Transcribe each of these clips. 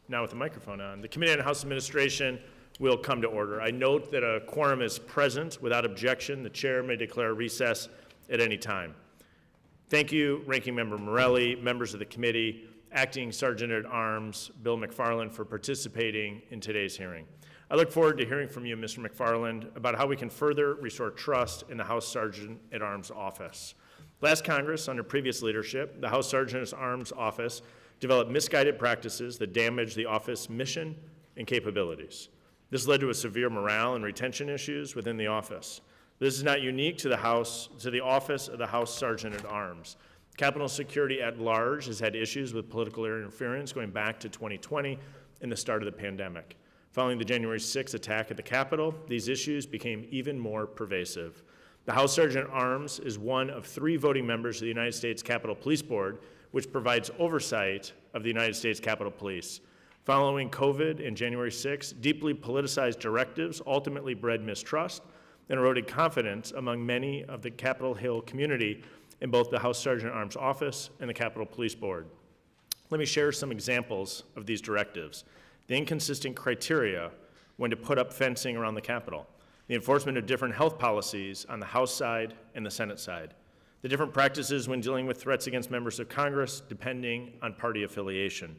Now with the microphone on, the Committee on House Administration will come to order. I note that a quorum is present. Without objection, the chair may declare recess at any time. Thank you, Ranking Member Morelli, members of the committee, Acting Sergeant at Arms Bill McFarland, for participating in today's hearing. I look forward to hearing from you, Mr. McFarland, about how we can further restore trust in the House Sergeant at Arms office. Last Congress, under previous leadership, the House Sergeant at Arms office developed misguided practices that damaged the office mission and capabilities. This led to a severe morale and retention issues within the office. This is not unique to the office of the House Sergeant at Arms. Capitol security at large has had issues with political interference going back to 2020 and the start of the pandemic. Following the January 6th attack at the Capitol, these issues became even more pervasive. The House Sergeant at Arms is one of 3 voting members of the United States Capitol Police Board, which provides oversight of the United States Capitol Police. Following COVID and January 6th, deeply politicized directives ultimately bred mistrust and eroded confidence among many of the Capitol Hill community in both the House Sergeant at Arms office and the Capitol Police Board. Let me share some examples of these directives. The inconsistent criteria when to put up fencing around the Capitol, the enforcement of different health policies on the House side and the Senate side, the different practices when dealing with threats against members of Congress depending on party affiliation,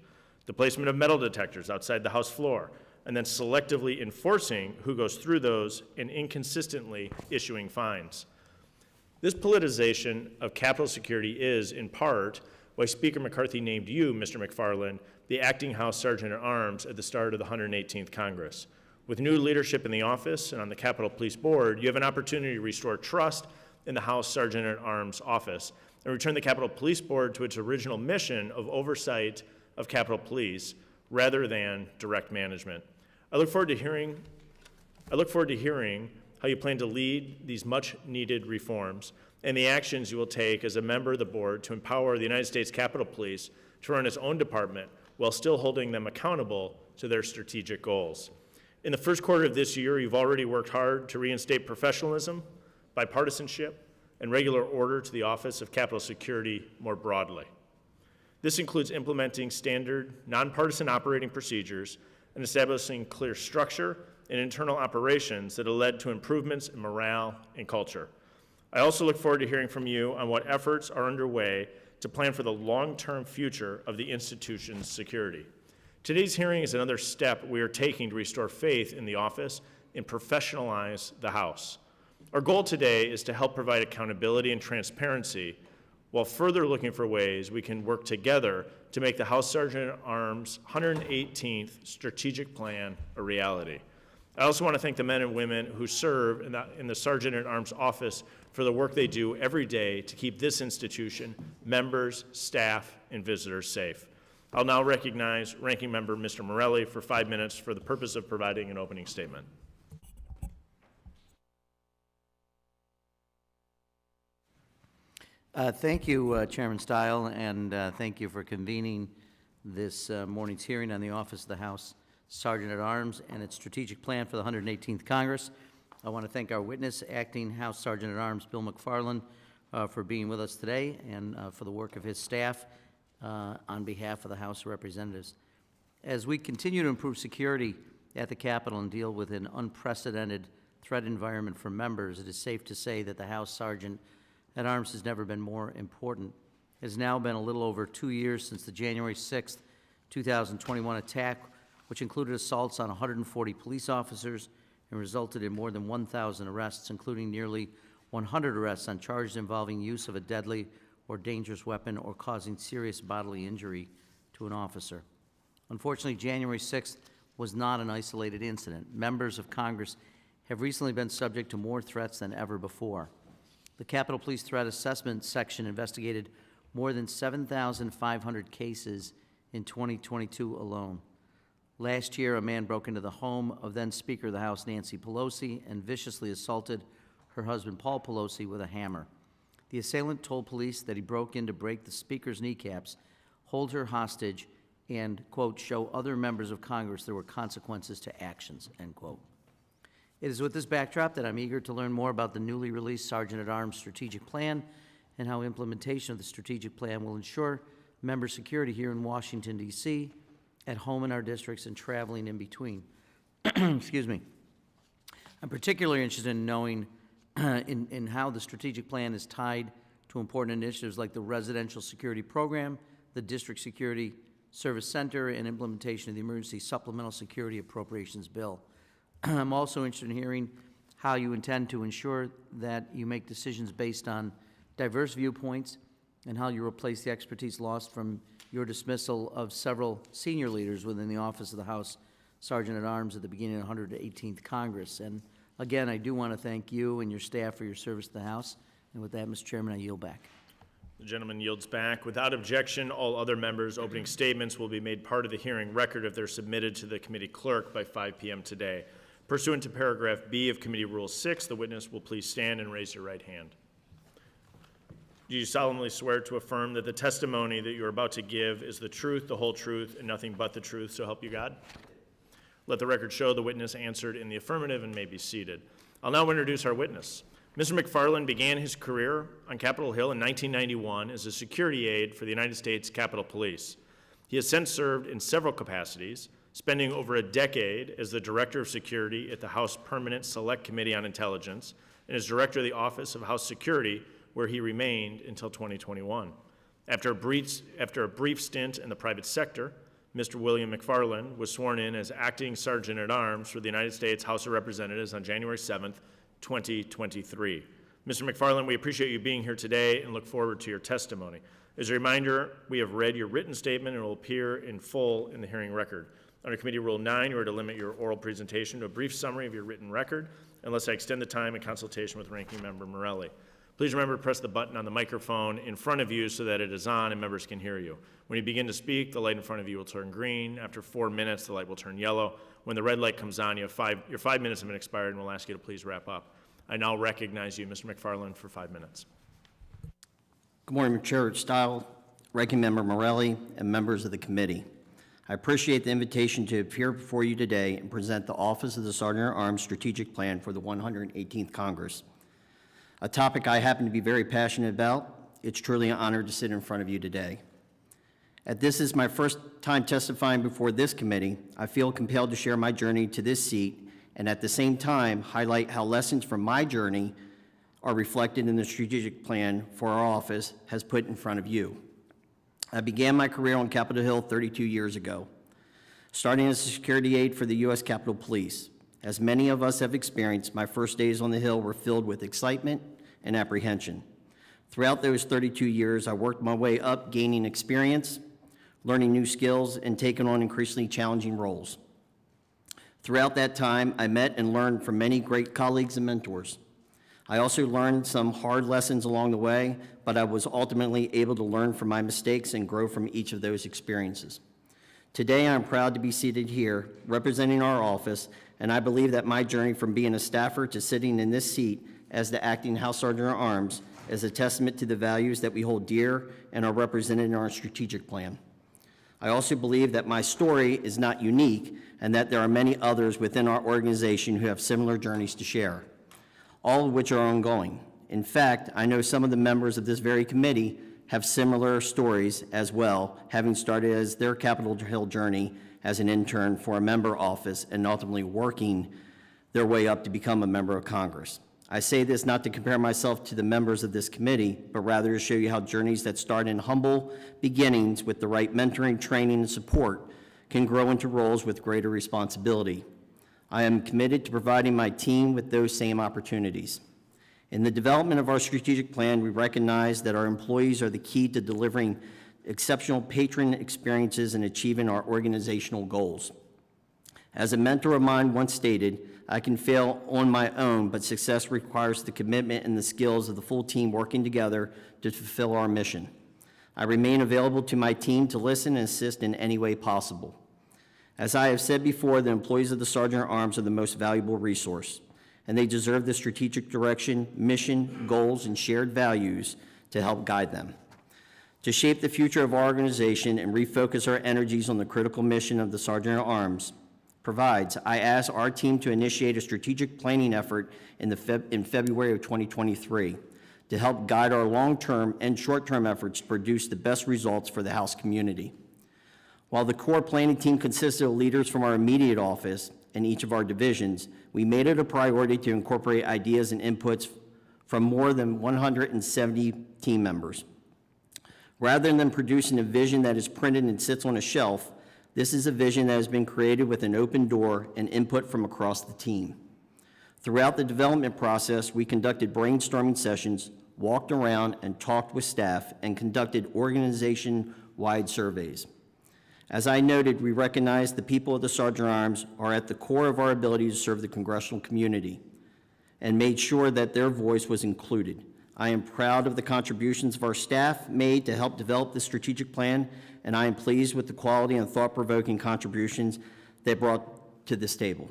the placement of metal detectors outside the House floor, and then selectively enforcing who goes through those and inconsistently issuing fines. This politicization of Capitol security is, in part, why Speaker McCarthy named you, Mr. McFarland, the acting House Sergeant at Arms at the start of the 118th Congress. With new leadership in the office and on the Capitol Police Board, you have an opportunity to restore trust in the House Sergeant at Arms office and return the Capitol Police Board to its original mission of oversight of Capitol Police rather than direct management. I look forward to hearing how you plan to lead these much-needed reforms and the actions you will take as a member of the board to empower the United States Capitol Police to run its own department while still holding them accountable to their strategic goals. In the first quarter of this year, you've already worked hard to reinstate professionalism, bipartisanship, and regular order to the Office of Capitol Security more broadly. This includes implementing standard, nonpartisan operating procedures and establishing clear structure and internal operations that have led to improvements in morale and culture. I also look forward to hearing from you on what efforts are underway to plan for the long-term future of the institution's security. Today's hearing is another step we are taking to restore faith in the office and professionalize the House. Our goal today is to help provide accountability and transparency while further looking for ways we can work together to make the House Sergeant at Arms 118th strategic plan a reality. I also want to thank the men and women who serve in the Sergeant at Arms office for the work they do every day to keep this institution, members, staff, and visitors safe. I'll now recognize Ranking Member Mr. Morelli for 5 minutes for the purpose of providing an opening statement. Thank you, Chairman Stile, and thank you for convening this morning's hearing on the Office of the House Sergeant at Arms and its strategic plan for the 118th Congress. I want to thank our witness, Acting House Sergeant at Arms Bill McFarland, for being with us today and for the work of his staff on behalf of the House of Representatives. As we continue to improve security at the Capitol and deal with an unprecedented threat environment for members, it is safe to say that the House Sergeant at Arms has never been more important. It has now been a little over 2 years since the January 6th, 2021 attack, which included assaults on 140 police officers and resulted in more than 1,000 arrests, including nearly 100 arrests on charges involving use of a deadly or dangerous weapon or causing serious bodily injury to an officer. Unfortunately, January 6th was not an isolated incident. Members of Congress have recently been subject to more threats than ever before. The Capitol Police Threat Assessment Section investigated more than 7,500 cases in 2022 alone. Last year, a man broke into the home of then Speaker of the House Nancy Pelosi and viciously assaulted her husband Paul Pelosi with a hammer. The assailant told police that he broke in to break the Speaker's kneecaps, hold her hostage, and, quote, show other members of Congress there were consequences to actions, end quote. It is with this backdrop that I'm eager to learn more about the newly released Sergeant at Arms strategic plan and how implementation of the strategic plan will ensure member security here in Washington, D.C., at home in our districts and traveling in between. Excuse me. I'm particularly interested in knowing in how the strategic plan is tied to important initiatives like the Residential Security Program, the District Security Service Center, and implementation of the Emergency Supplemental Security Appropriations Bill. I'm also interested in hearing how you intend to ensure that you make decisions based on diverse viewpoints and how you replace the expertise lost from your dismissal of several senior leaders within the Office of the House Sergeant at Arms at the beginning of the 118th Congress. And again, I do want to thank you and your staff for your service to the House. And with that, Mr. Chairman, I yield back. The gentleman yields back. Without objection, all other members' opening statements will be made part of the hearing record if they're submitted to the committee clerk by 5 p.m. today. Pursuant to paragraph B of Committee Rule 6, the witness will please stand and raise your right hand. Do you solemnly swear to affirm that the testimony that you're about to give is the truth, the whole truth, and nothing but the truth, so help you God? Let the record show the witness answered in the affirmative and may be seated. I'll now introduce our witness. Mr. McFarland began his career on Capitol Hill in 1991 as a security aide for the United States Capitol Police. He has since served in several capacities, spending over a decade as the Director of Security at the House Permanent Select Committee on Intelligence and as Director of the Office of House Security, where he remained until 2021. After a brief stint in the private sector, Mr. William McFarland was sworn in as Acting Sergeant at Arms for the United States House of Representatives on January 7th, 2023. Mr. McFarland, we appreciate you being here today and look forward to your testimony. As a reminder, we have read your written statement and it will appear in full in the hearing record. Under Committee Rule 9, you are to limit your oral presentation to a brief summary of your written record unless I extend the time in consultation with Ranking Member Morelli. Please remember to press the button on the microphone in front of you so that it is on and members can hear you. When you begin to speak, the light in front of you will turn green. After 4 minutes, the light will turn yellow. When the red light comes on, your 5 minutes have been expired, and we'll ask you to please wrap up. I now recognize you, Mr. McFarland, for 5 minutes. Good morning, Chair Stile, Ranking Member Morelli, and members of the committee. I appreciate the invitation to appear before you today and present the Office of the Sergeant at Arms Strategic Plan for the 118th Congress. A topic I happen to be very passionate about. It's truly an honor to sit in front of you today. As this is my first time testifying before this committee, I feel compelled to share my journey to this seat and at the same time highlight how lessons from my journey are reflected in the strategic plan for our office has put in front of you. I began my career on Capitol Hill 32 years ago, starting as a security aide for the U.S. Capitol Police. As many of us have experienced, my first days on the Hill were filled with excitement and apprehension. Throughout those 32 years, I worked my way up, gaining experience, learning new skills, and taking on increasingly challenging roles. Throughout that time, I met and learned from many great colleagues and mentors. I also learned some hard lessons along the way, but I was ultimately able to learn from my mistakes and grow from each of those experiences. Today, I'm proud to be seated here representing our office, and I believe that my journey from being a staffer to sitting in this seat as the Acting House Sergeant at Arms is a testament to the values that we hold dear and are represented in our strategic plan. I also believe that my story is not unique and that there are many others within our organization who have similar journeys to share, all of which are ongoing. In fact, I know some of the members of this very committee have similar stories as well, having started as their Capitol Hill journey as an intern for a member office and ultimately working their way up to become a member of Congress. I say this not to compare myself to the members of this committee, but rather to show you how journeys that start in humble beginnings with the right mentoring, training, and support can grow into roles with greater responsibility. I am committed to providing my team with those same opportunities. In the development of our strategic plan, we recognize that our employees are the key to delivering exceptional patron experiences and achieving our organizational goals. As a mentor of mine once stated, I can fail on my own, but success requires the commitment and the skills of the full team working together to fulfill our mission. I remain available to my team to listen and assist in any way possible. As I have said before, the employees of the Sergeant at Arms are the most valuable resource, and they deserve the strategic direction, mission, goals, and shared values to help guide them. To shape the future of our organization and refocus our energies on the critical mission of the Sergeant at Arms provides, I ask our team to initiate a strategic planning effort in February of 2023 to help guide our long-term and short-term efforts to produce the best results for the House community. While the core planning team consisted of leaders from our immediate office and each of our divisions, we made it a priority to incorporate ideas and inputs from more than 170 team members. Rather than producing a vision that is printed and sits on a shelf, this is a vision that has been created with an open door and input from across the team. Throughout the development process, we conducted brainstorming sessions, walked around and talked with staff, and conducted organization-wide surveys. As I noted, we recognize the people of the Sergeant at Arms are at the core of our ability to serve the congressional community and made sure that their voice was included. I am proud of the contributions of our staff made to help develop the strategic plan, and I am pleased with the quality and thought-provoking contributions they brought to this table.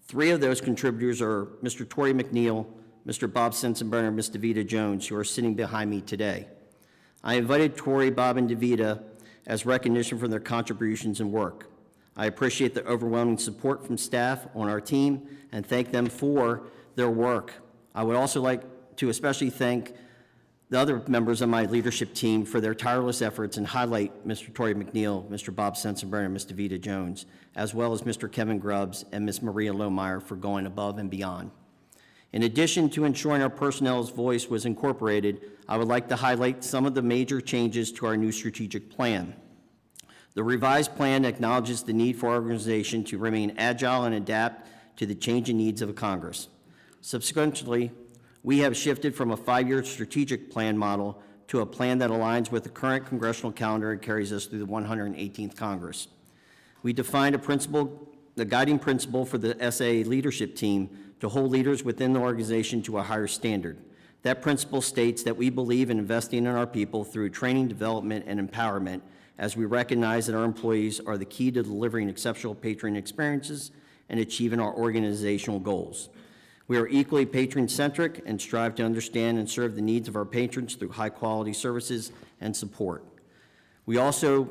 3 of those contributors are Mr. Tory McNeil, Mr. Bob Sensenbrenner, and Ms. Davita Jones, who are sitting behind me today. I invited Tory, Bob, and Davita as recognition for their contributions and work. I appreciate the overwhelming support from staff on our team and thank them for their work. I would also like to especially thank the other members of my leadership team for their tireless efforts and highlight Mr. Tory McNeil, Mr. Bob Sensenbrenner, and Ms. Davita Jones, as well as Mr. Kevin Grubbs and Ms. Maria Lohmeyer for going above and beyond. In addition to ensuring our personnel's voice was incorporated, I would like to highlight some of the major changes to our new strategic plan. The revised plan acknowledges the need for our organization to remain agile and adapt to the changing needs of Congress. Subsequently, we have shifted from a 5-year strategic plan model to a plan that aligns with the current congressional calendar and carries us through the 118th Congress. We defined the guiding principle for the SAA leadership team to hold leaders within the organization to a higher standard. That principle states that we believe in investing in our people through training, development, and empowerment, as we recognize that our employees are the key to delivering exceptional patron experiences and achieving our organizational goals. We are equally patron-centric and strive to understand and serve the needs of our patrons through high-quality services and support. We also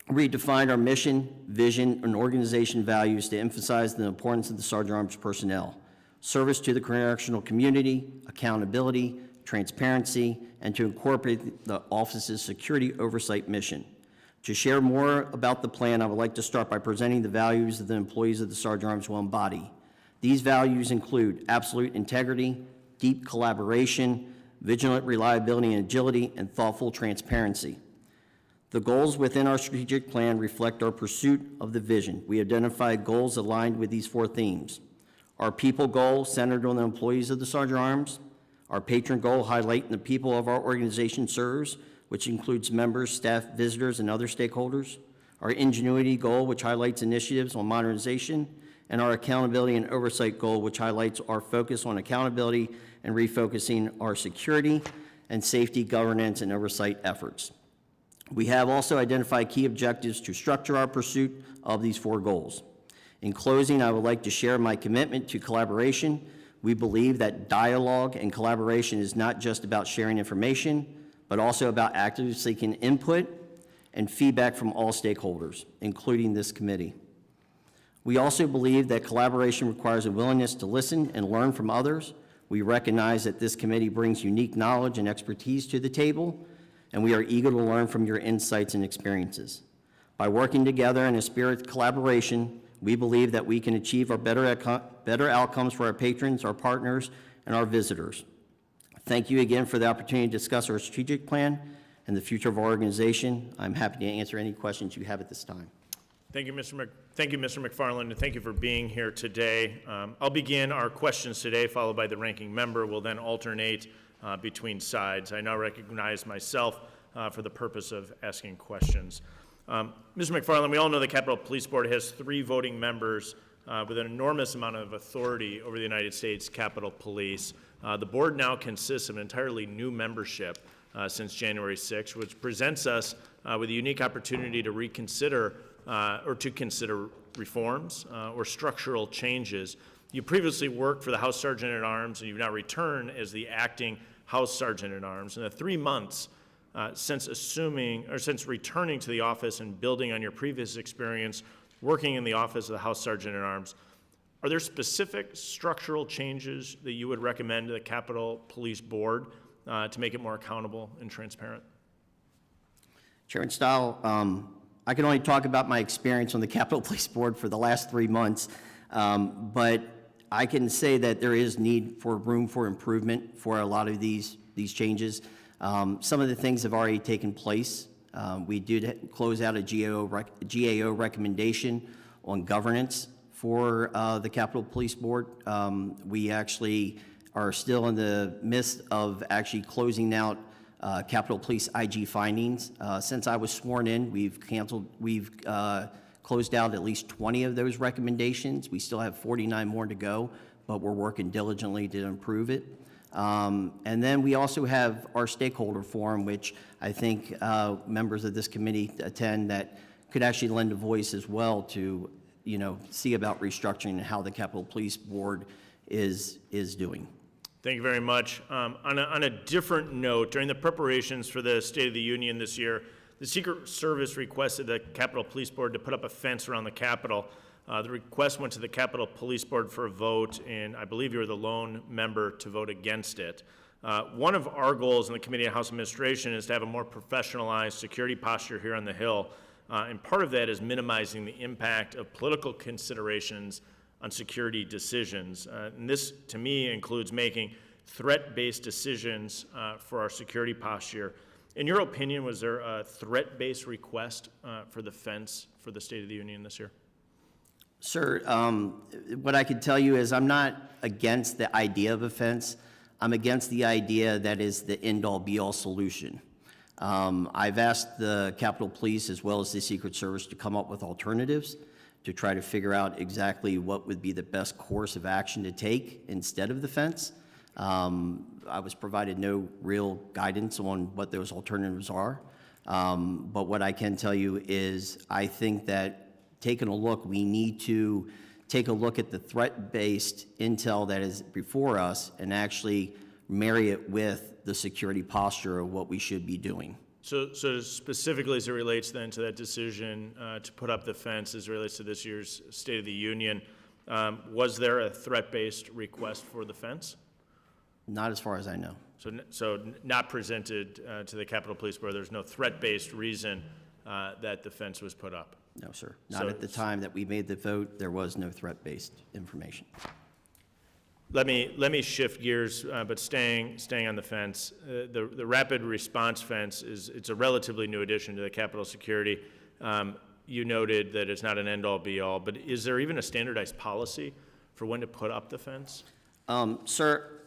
redefined our mission, vision, and organization values to emphasize the importance of the Sergeant at Arms personnel, service to the correctional community, accountability, transparency, and to incorporate the office's security oversight mission. To share more about the plan, I would like to start by presenting the values that the employees of the Sergeant at Arms will embody. These values include absolute integrity, deep collaboration, vigilant reliability and agility, and thoughtful transparency. The goals within our strategic plan reflect our pursuit of the vision. We identified goals aligned with these 4 themes. Our people goal centered on the employees of the Sergeant at Arms. Our patron goal highlighting the people of our organization serves, which includes members, staff, visitors, and other stakeholders. Our ingenuity goal, which highlights initiatives on modernization, and our accountability and oversight goal, which highlights our focus on accountability and refocusing our security and safety governance and oversight efforts. We have also identified key objectives to structure our pursuit of these 4 goals. In closing, I would like to share my commitment to collaboration. We believe that dialogue and collaboration is not just about sharing information, but also about actively seeking input and feedback from all stakeholders, including this committee. We also believe that collaboration requires a willingness to listen and learn from others. We recognize that this committee brings unique knowledge and expertise to the table, and we are eager to learn from your insights and experiences. By working together in a spirit of collaboration, we believe that we can achieve our better outcomes for our patrons, our partners, and our visitors. Thank you again for the opportunity to discuss our strategic plan and the future of our organization. I'm happy to answer any questions you have at this time. Thank you, Mr. McFarland, and thank you for being here today. I'll begin our questions today, followed by the ranking member. We'll then alternate between sides. I now recognize myself for the purpose of asking questions. Mr. McFarland, we all know the Capitol Police Board has 3 voting members with an enormous amount of authority over the United States Capitol Police. The board now consists of an entirely new membership since January 6th, which presents us with a unique opportunity to reconsider or to consider reforms or structural changes. You previously worked for the House Sergeant at Arms, and you've now returned as the acting House Sergeant at Arms. In the 3 months since returning to the office and building on your previous experience working in the office of the House Sergeant at Arms, are there specific structural changes that you would recommend to the Capitol Police Board to make it more accountable and transparent? Chairman Stile, I can only talk about my experience on the Capitol Police Board for the last 3 months, but I can say that there is need for room for improvement for a lot of these changes. Some of the things have already taken place. We did close out a GAO recommendation on governance for the Capitol Police Board. We actually are still in the midst of actually closing out Capitol Police IG findings. Since I was sworn in, we've closed out at least 20 of those recommendations. We still have 49 more to go, but we're working diligently to improve it. And then we also have our stakeholder forum, which I think members of this committee attend, that could actually lend a voice as well to, see about restructuring and how the Capitol Police Board is doing. Thank you very much. On a different note, during the preparations for the State of the Union this year, the Secret Service requested the Capitol Police Board to put up a fence around the Capitol. The request went to the Capitol Police Board for a vote, and I believe you were the lone member to vote against it. One of our goals in the Committee on House Administration is to have a more professionalized security posture here on the Hill, and part of that is minimizing the impact of political considerations on security decisions. And this, to me, includes making threat-based decisions for our security posture. In your opinion, was there a threat-based request for the fence for the State of the Union this year? Sir, what I can tell you is I'm not against the idea of a fence. I'm against the idea that is the end-all, be-all solution. I've asked the Capitol Police as well as the Secret Service to come up with alternatives to try to figure out exactly what would be the best course of action to take instead of the fence. I was provided no real guidance on what those alternatives are. But what I can tell you is I think that taking a look, we need to take a look at the threat-based intel that is before us and actually marry it with the security posture of what we should be doing. So specifically as it relates then to that decision to put up the fence as it relates to this year's State of the Union, was there a threat-based request for the fence? Not as far as I know. So not presented to the Capitol Police Board, there's no threat-based reason that the fence was put up? No, sir. Not at the time that we made the vote, there was no threat-based information. Let me shift gears, but staying on the fence. The rapid response fence it's a relatively new addition to the Capitol security. You noted that it's not an end-all be-all, but is there even a standardized policy for when to put up the fence? Sir,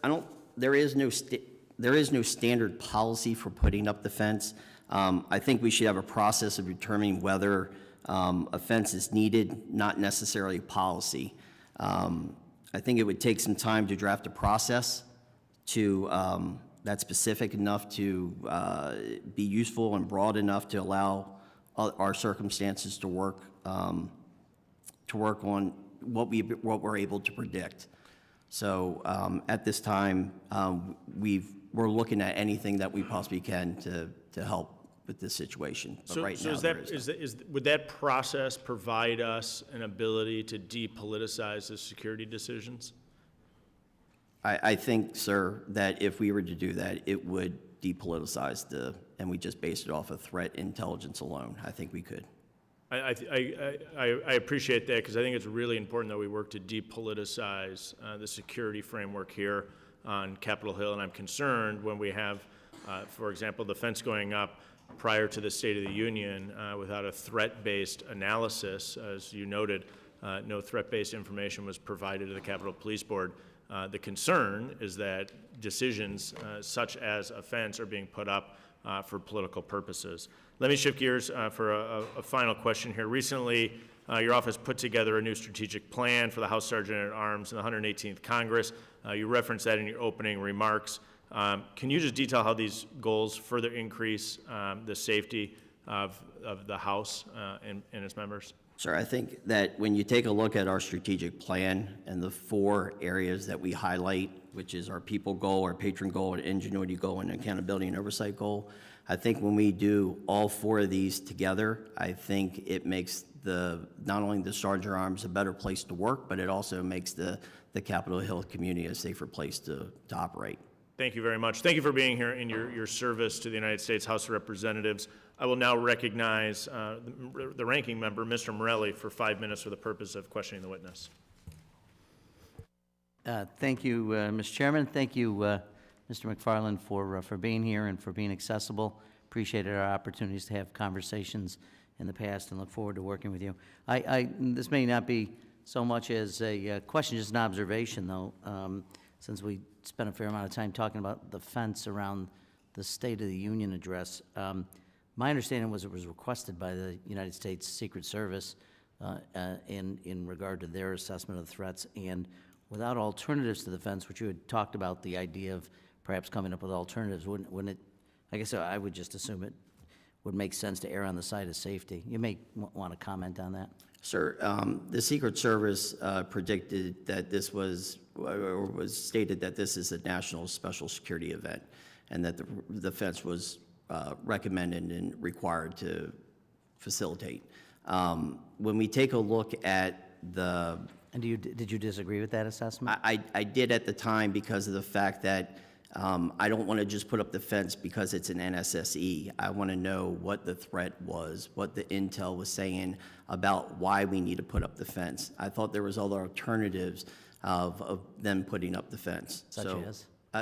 there is no standard policy for putting up the fence. I think we should have a process of determining whether a fence is needed, not necessarily policy. I think it would take some time to draft a process that's specific enough to be useful and broad enough to allow our circumstances to work on what we're able to predict. So at this time, we're looking at anything that we possibly can to help with this situation. But right now, would that process provide us an ability to depoliticize the security decisions? I think, sir, that if we were to do that, it would depoliticize and we just based it off of threat intelligence alone. I think we could. I appreciate that because I think it's really important that we work to depoliticize the security framework here on Capitol Hill, and I'm concerned when we have, for example, the fence going up prior to the State of the Union without a threat-based analysis. As you noted, no threat-based information was provided to the Capitol Police Board. The concern is that decisions such as a fence are being put up for political purposes. Let me shift gears for a final question here. Recently, your office put together a new strategic plan for the House Sergeant at Arms in the 118th Congress. You referenced that in your opening remarks. Can you just detail how these goals further increase the safety of the House and its members? Sir, I think that when you take a look at our strategic plan and the 4 areas that we highlight, which is our people goal, our patron goal, our ingenuity goal, and accountability and oversight goal, I think when we do all 4 of these together, I think it makes not only the Sergeant at Arms a better place to work, but it also makes the Capitol Hill community a safer place to operate. Thank you very much. Thank you for being here in your service to the United States House of Representatives. I will now recognize the ranking member, Mr. Morelli, for 5 minutes for the purpose of questioning the witness. Thank you, Mr. Chairman. Thank you, Mr. McFarland, for being here and for being accessible. Appreciated our opportunities to have conversations in the past and look forward to working with you. This may not be so much as a question, just an observation, though, since we spent a fair amount of time talking about the fence around the State of the Union address. My understanding was it was requested by the United States Secret Service in regard to their assessment of the threats, and without alternatives to the fence, which you had talked about, the idea of perhaps coming up with alternatives, wouldn't it, I guess I would just assume it would make sense to err on the side of safety. You may want to comment on that. Sir, the Secret Service predicted that this was, or was stated that this is a national special security event, and that the fence was recommended and required to facilitate. When we take a look at the... And did you disagree with that assessment? I did at the time because of the fact that I don't want to just put up the fence because it's an NSSE. I want to know what the threat was, what the intel was saying about why we need to put up the fence. I thought there was other alternatives of them putting up the fence.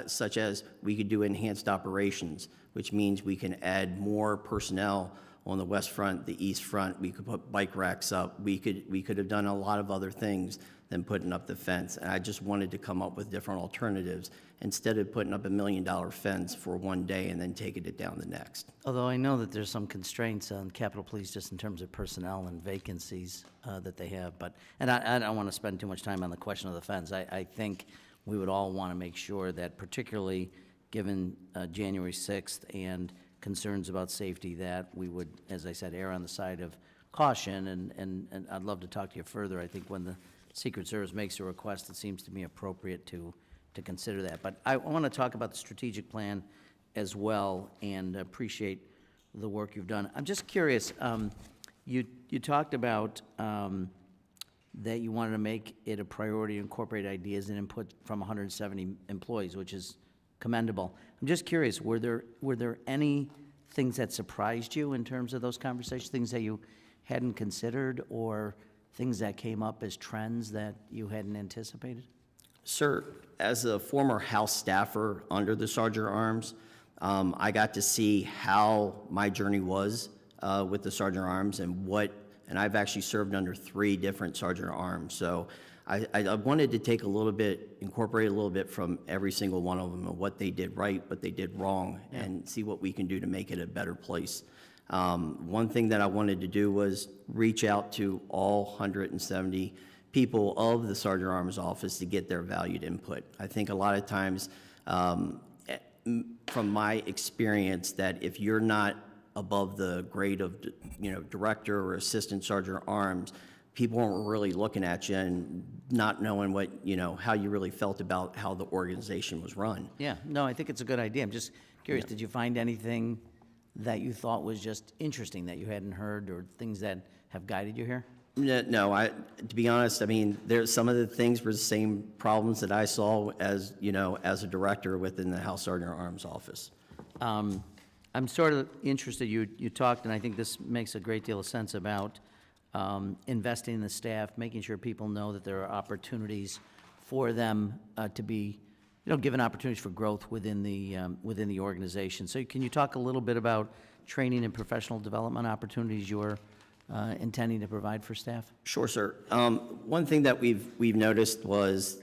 Such as we could do enhanced operations, which means we can add more personnel on the west front, the east front. We could put bike racks up. We could have done a lot of other things than putting up the fence. And I just wanted to come up with different alternatives instead of putting up $1 million fence for one day and then taking it down the next. Although I know that there's some constraints on Capitol Police just in terms of personnel and vacancies that they have. And I don't want to spend too much time on the question of the fence. I think we would all want to make sure that, particularly given January 6th and concerns about safety, that we would, as I said, err on the side of caution. And I'd love to talk to you further. I think when the Secret Service makes a request, it seems to me appropriate to consider that. But I want to talk about the strategic plan as well, and appreciate the work you've done. I'm just curious, you talked about that you wanted to make it a priority to incorporate ideas and input from 170 employees, which is commendable. I'm just curious, were there any things that surprised you in terms of those conversations, things that you hadn't considered, or things that came up as trends that you hadn't anticipated? Sir, as a former House staffer under the Sergeant at Arms, I got to see how my journey was with the Sergeant at Arms and I've actually served under 3 different Sergeant at Arms. So I wanted to take a little bit, incorporate a little bit from every single one of them, and what they did right, what they did wrong, and see what we can do to make it a better place. One thing that I wanted to do was reach out to all 170 people of the Sergeant at Arms office to get their valued input. I think a lot of times, from my experience, that if you're not above the grade of, director or assistant Sergeant at Arms, people aren't really looking at you and not knowing what, how you really felt about how the organization was run. Yeah, no, I think it's a good idea. I'm just curious, did you find anything that you thought was just interesting that you hadn't heard, or things that have guided you here? No, to be honest, there's some of the things were the same problems that I saw as, as a director within the House Sergeant at Arms office. I'm sort of interested, you talked, and I think this makes a great deal of sense, about investing in the staff, making sure people know that there are opportunities for them to be, given opportunities for growth within the organization. So can you talk a little bit about training and professional development opportunities you're intending to provide for staff? Sure, sir. One thing that we've noticed was,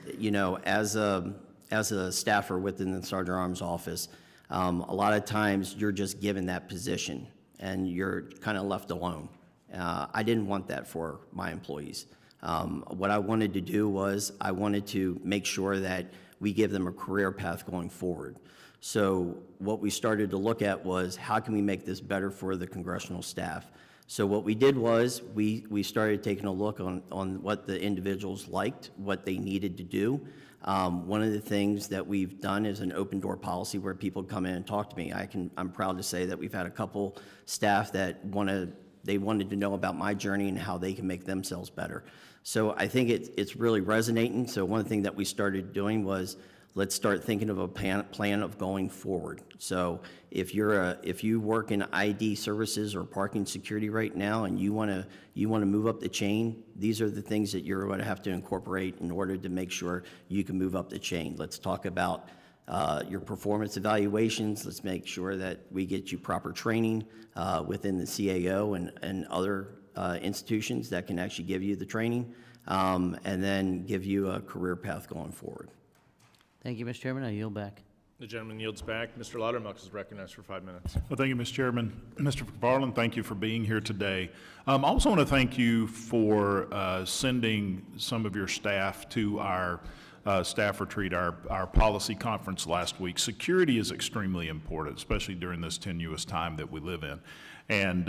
as a staffer within the Sergeant at Arms office, a lot of times you're just given that position and you're kind of left alone. I didn't want that for my employees. What I wanted to do was I wanted to make sure that we give them a career path going forward. So what we started to look at was, how can we make this better for the congressional staff? So what we did was we started taking a look on what the individuals liked, what they needed to do. One of the things that we've done is an open door policy where people come in and talk to me. I'm proud to say that we've had a couple staff that wanted to know about my journey and how they can make themselves better. So I think it's really resonating. So one thing that we started doing was let's start thinking of a plan of going forward. So if you work in ID services or parking security right now and you want to move up the chain, these are the things that you're going to have to incorporate in order to make sure you can move up the chain. Let's talk about your performance evaluations. Let's make sure that we get you proper training within the CAO and other institutions that can actually give you the training, and then give you a career path going forward. Thank you, Mr. Chairman. I yield back. The gentleman yields back. Mr. Loudermilk is recognized for 5 minutes. Well, thank you, Mr. Chairman. Mr. McFarland, thank you for being here today. I also want to thank you for sending some of your staff to our staff retreat, our policy conference last week. Security is extremely important, especially during this tenuous time that we live in. And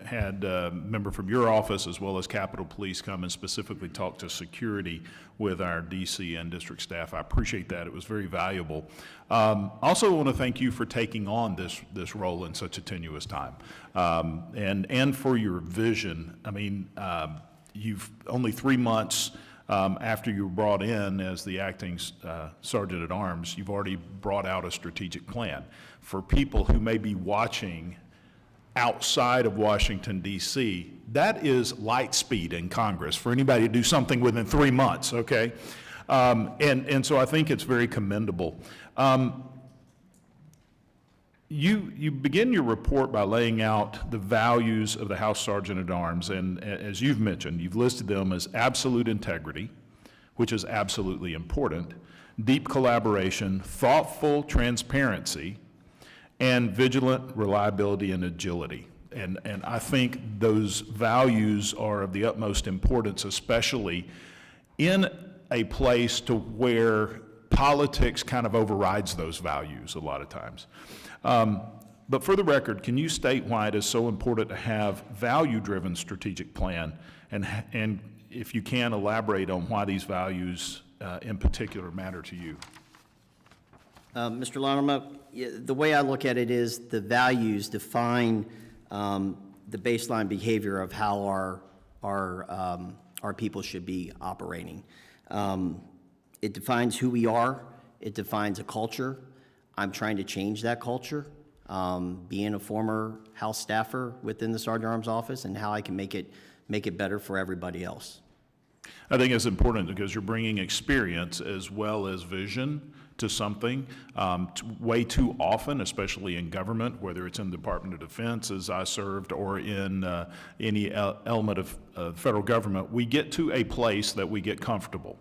had a member from your office as well as Capitol Police come and specifically talk to security with our DC and district staff. I appreciate that. It was very valuable. Also want to thank you for taking on this role in such a tenuous time, and for your vision. I mean, you've only 3 months after you were brought in as the acting Sergeant at Arms, you've already brought out a strategic plan. For people who may be watching outside of Washington, D.C., that is light speed in Congress for anybody to do something within 3 months, okay? And so I think it's very commendable. You begin your report by laying out the values of the House Sergeant at Arms, and as you've mentioned, you've listed them as absolute integrity, which is absolutely important, deep collaboration, thoughtful transparency, and vigilant reliability and agility. And I think those values are of the utmost importance, especially in a place to where politics kind of overrides those values a lot of times. But for the record, can you state why it is so important to have value-driven strategic plan, and if you can, elaborate on why these values in particular matter to you? Mr. Loudermilk, the way I look at it is the values define the baseline behavior of how our people should be operating. It defines who we are. It defines a culture. I'm trying to change that culture, being a former House staffer within the Sergeant at Arms office, and how I can make it better for everybody else. I think it's important because you're bringing experience as well as vision to something. Way too often, especially in government, whether it's in the Department of Defense, as I served, or in any element of federal government, we get to a place that we get comfortable.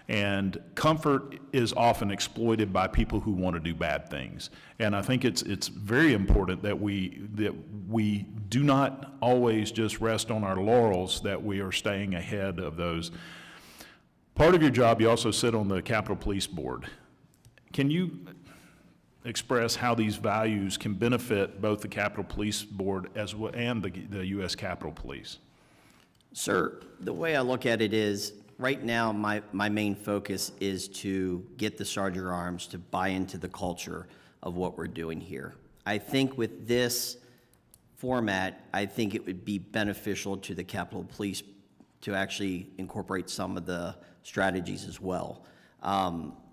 And comfort is often exploited by people who want to do bad things. And I think it's very important that we do not always just rest on our laurels, that we are staying ahead of those. Part of your job, you also sit on the Capitol Police Board. Can you express how these values can benefit both the Capitol Police Board and the U.S. Capitol Police? Sir, the way I look at it is, right now, my main focus is to get the Sergeant at Arms to buy into the culture of what we're doing here. I think with this format, I think it would be beneficial to the Capitol Police to actually incorporate some of the strategies as well.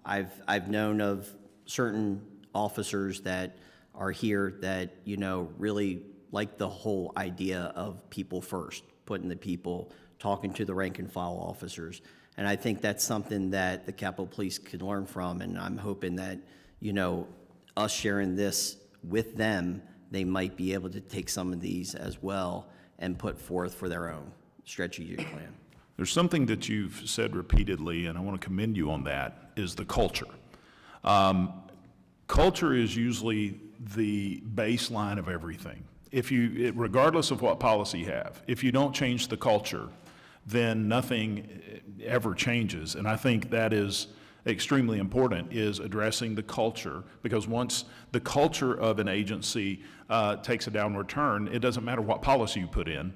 I've known of certain officers that are here that, you know, really like the whole idea of people first, putting the people, talking to the rank and file officers. And I think that's something that the Capitol Police can learn from, and I'm hoping that, you know, us sharing this with them, they might be able to take some of these as well and put forth for their own strategic plan. There's something that you've said repeatedly, and I want to commend you on that, is the culture. Culture is usually the baseline of everything. Regardless of what policy you have, if you don't change the culture, then nothing ever changes. And I think that is extremely important, is addressing the culture, because once the culture of an agency takes a downward turn, it doesn't matter what policy you put in.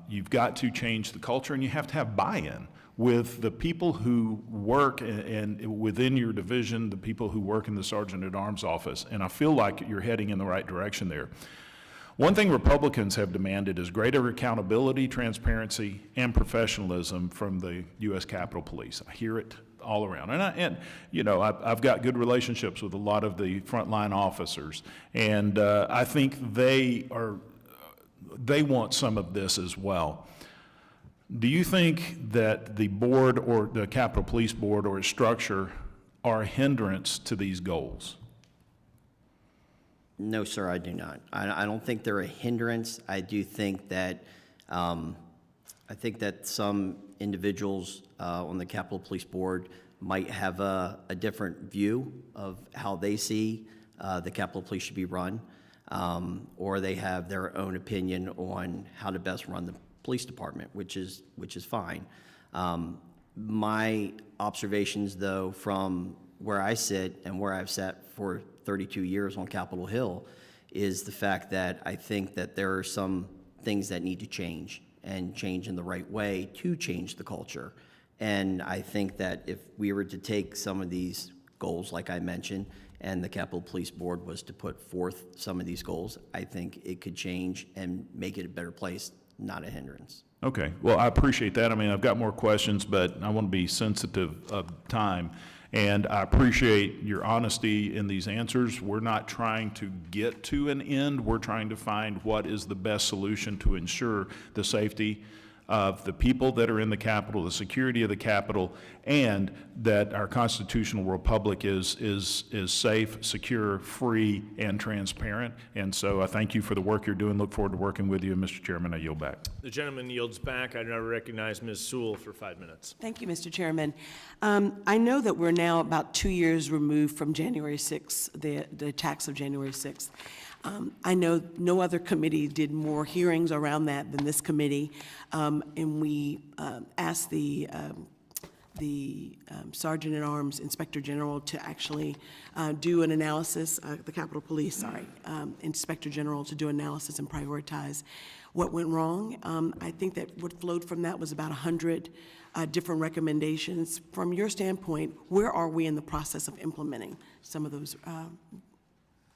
You've got to change the culture, and you have to have buy-in with the people who work and within your division, the people who work in the Sergeant at Arms office. And I feel like you're heading in the right direction there. One thing Republicans have demanded is greater accountability, transparency, and professionalism from the U.S. Capitol Police. I hear it all around. And you know, I've got good relationships with a lot of the frontline officers, and I think they want some of this as well. Do you think that the board or the Capitol Police Board or its structure are a hindrance to these goals? No, sir, I do not. I don't think they're a hindrance. I do think that, some individuals on the Capitol Police Board might have a different view of how they see the Capitol Police should be run, or they have their own opinion on how to best run the police department, which is fine. My observations, though, from where I sit and where I've sat for 32 years on Capitol Hill, is the fact that I think that there are some things that need to change, and change in the right way to change the culture. And I think that if we were to take some of these goals, like I mentioned, and the Capitol Police Board was to put forth some of these goals, I think it could change and make it a better place, not a hindrance. Okay, well, I appreciate that. I mean, I've got more questions, but I want to be sensitive of time. And I appreciate your honesty in these answers. We're not trying to get to an end. We're trying to find what is the best solution to ensure the safety of the people that are in the Capitol, the security of the Capitol, and that our constitutional republic is safe, secure, free, and transparent. And so I thank you for the work you're doing. Look forward to working with you. And Mr. Chairman, I yield back. The gentleman yields back. I now recognize Ms. Sewell for 5 minutes. Thank you, Mr. Chairman. I know that we're now about 2 years removed from January 6th, the attacks of January 6th. I know no other committee did more hearings around that than this committee, and we asked the Sergeant at Arms Inspector General to actually do an analysis, the Capitol Police, Inspector General to do analysis and prioritize what went wrong. I think that what flowed from that was about 100 different recommendations. From your standpoint, where are we in the process of implementing some of those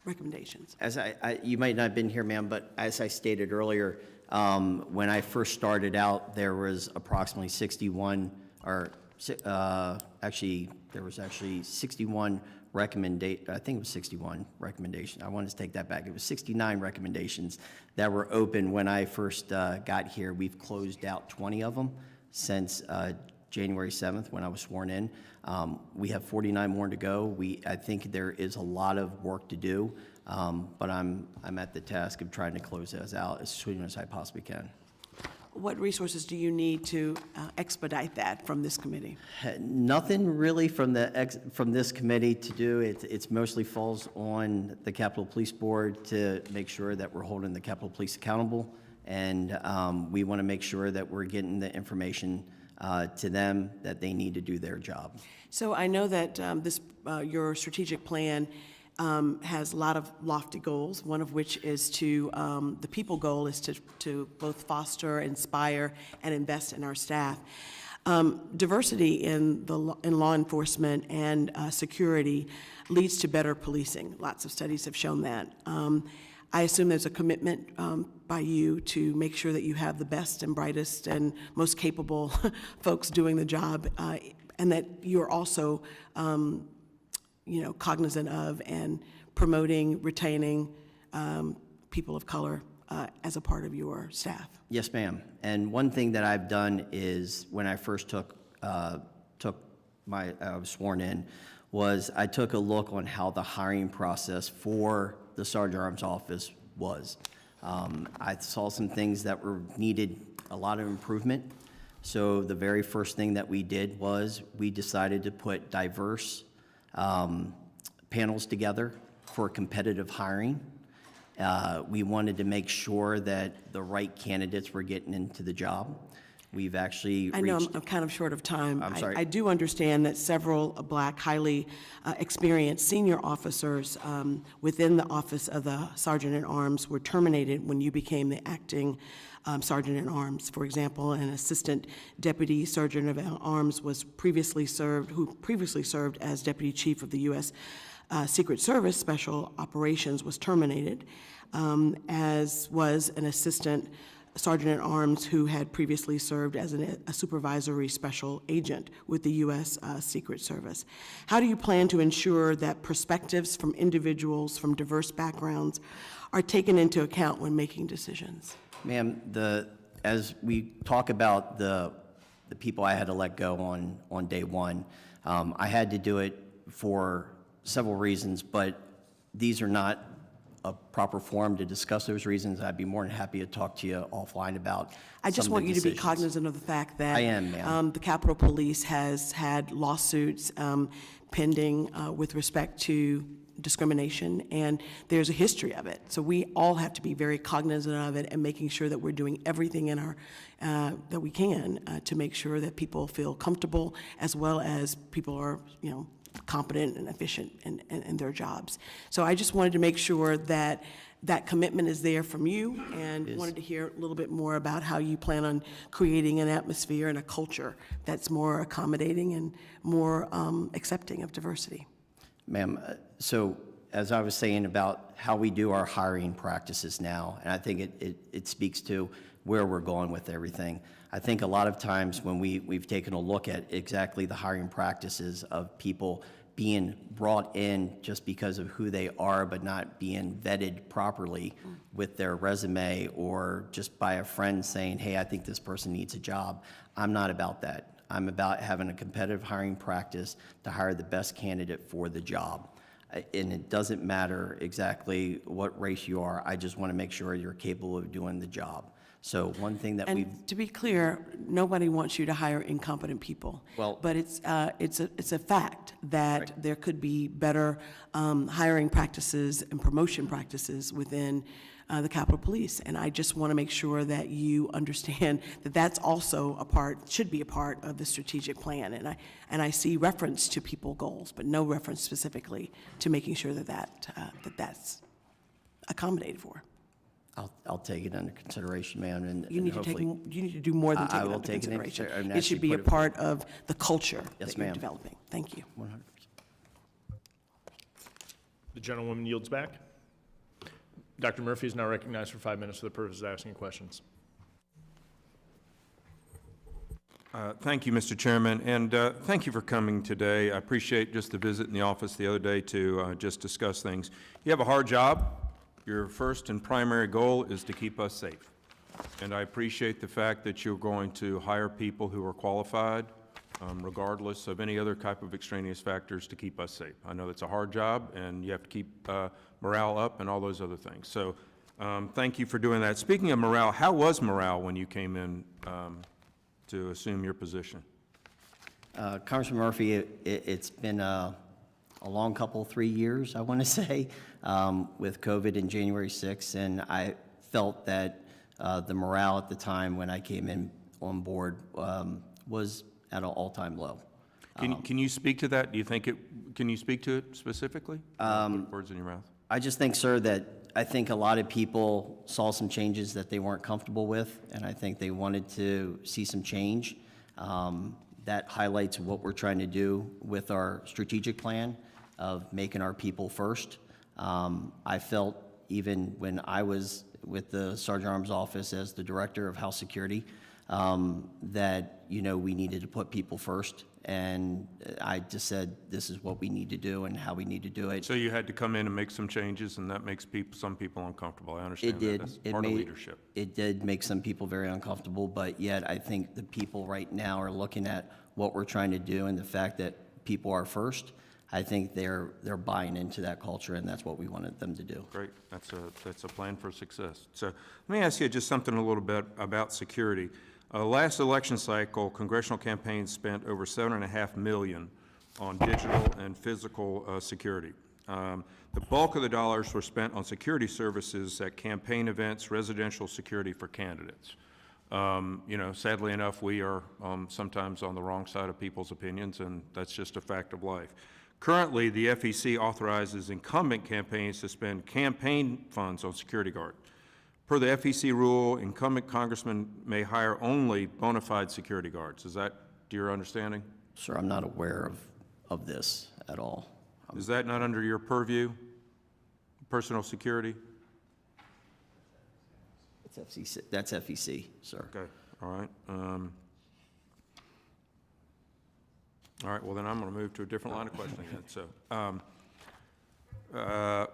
recommendations? As you might not have been here, ma'am, but as I stated earlier, when I first started out, there was approximately 61, or there was actually 61 I think it was 61 recommendations. I wanted to take that back. It was 69 recommendations that were open when I first got here. We've closed out 20 of them since January 7th, when I was sworn in. We have 49 more to go. I think there is a lot of work to do, but I'm at the task of trying to close those out as soon as I possibly can. What resources do you need to expedite that from this committee? Nothing really from this committee to do. It's mostly falls on the Capitol Police Board to make sure that we're holding the Capitol Police accountable, and we want to make sure that we're getting the information to them that they need to do their job. So I know that your strategic plan has a lot of lofty goals, one of which is the people goal is to both foster, inspire, and invest in our staff. Diversity in law enforcement and security leads to better policing. Lots of studies have shown that. I assume there's a commitment by you to make sure that you have the best and brightest and most capable folks doing the job, and that you're also cognizant of and promoting, retaining people of color as a part of your staff. Yes, ma'am. And one thing that I've done is when I first I was sworn in, was I took a look on how the hiring process for the Sergeant at Arms office was. I saw some things that needed a lot of improvement. So the very first thing that we did was we decided to put diverse panels together for competitive hiring. We wanted to make sure that the right candidates were getting into the job. We've actually I know I'm kind of short of time. I'm sorry. I do understand that several Black, highly experienced senior officers within the office of the Sergeant at Arms were terminated when you became the acting Sergeant at Arms. For example, an assistant deputy Sergeant at Arms who previously served as deputy chief of the U.S. Secret Service Special Operations, was terminated, as was an assistant sergeant-at-arms who had previously served as a supervisory special agent with the U.S. Secret Service. How do you plan to ensure that perspectives from individuals from diverse backgrounds are taken into account when making decisions? Ma'am, as we talk about the people I had to let go on day one, I had to do it for several reasons, but these are not a proper forum to discuss those reasons. I'd be more than happy to talk to you offline about I just some of want the you to be decisions. cognizant of the fact that I am, ma'am. the Capitol Police has had lawsuits pending with respect to discrimination, and there's a history of it. So we all have to be very cognizant of it and making sure that we're doing everything in our that we can to make sure that people feel comfortable, as well as people are, competent and efficient in their jobs. So I just wanted to make sure that that commitment is there from you, and wanted to hear a little bit more about how you plan on creating an atmosphere and a culture that's more accommodating and more accepting of diversity. Ma'am, so as I was saying about how we do our hiring practices now, and I think it speaks to where we're going with everything. I think a lot of times when we've taken a look at exactly the hiring practices of people being brought in just because of who they are, but not being vetted properly with their resume, or just by a friend saying, hey, I think this person needs a job. I'm not about that. I'm about having a competitive hiring practice to hire the best candidate for the job. And it doesn't matter exactly what race you are. I just want to make sure you're capable of doing the job. So one thing that we've... And to be clear, nobody wants you to hire incompetent people. Well- But it's a fact that there could be better hiring practices and promotion practices within the Capitol Police. And I just want to make sure that you understand that that's also should be a part of the strategic plan. And I see reference to people goals, but no reference specifically to making sure that's accommodated for. I'll take it under consideration, ma'am, and You need hopefully... to do more than I take it will under take it into consideration. consideration and It should actually be a put it- part of the culture Yes, that you're ma'am. developing. Thank you. 100%. The gentlewoman yields back. Dr. Murphy is now recognized for 5 minutes for the purpose of asking questions. Thank you, Mr. Chairman, and thank you for coming today. I appreciate just the visit in the office the other day to just discuss things. You have a hard job. Your first and primary goal is to keep us safe. And I appreciate the fact that you're going to hire people who are qualified, regardless of any other type of extraneous factors, to keep us safe. I know that's a hard job, and you have to keep morale up and all those other things. So thank you for doing that. Speaking of morale, how was morale when you came in to assume your position? Congressman Murphy, it's been a long 3 years, I want to say, with COVID and January 6th, and I felt that the morale at the time when I came in on board was at an all-time low. Can you speak to that? Do you think can you speak to it specifically? Put words in your mouth. I just think, sir, that I think a lot of people saw some changes that they weren't comfortable with, and I think they wanted to see some change. That highlights what we're trying to do with our strategic plan of making our people first. I felt even when I was with the Sergeant Arms Office as the Director of House Security, that, we needed to put people first. And I just said, this is what we need to do and how we need to do it. So you had to come in and make some changes, and that makes some people uncomfortable. I understand It did. that. That's part of leadership. It did make some people very uncomfortable, but yet I think the people right now are looking at what we're trying to do and the fact that people are first. I think they're buying into that culture, and that's what we wanted them to do. Great. That's a plan for success. So let me ask you just something a little bit about security. Last election cycle, congressional campaigns spent over $7.5 million on digital and physical security. The bulk of the dollars were spent on security services at campaign events, residential security for candidates. Sadly enough, we are sometimes on the wrong side of people's opinions, and that's just a fact of life. Currently, the FEC authorizes incumbent campaigns to spend campaign funds on security guard. Per the FEC rule, incumbent congressmen may hire only bona fide security guards. Is that to your understanding? Sir, I'm not aware of this at all. Is that not under your purview, personal security? That's FEC, sir. Okay, all right. All right, well, then I'm going to move to a different line of questioning then. So,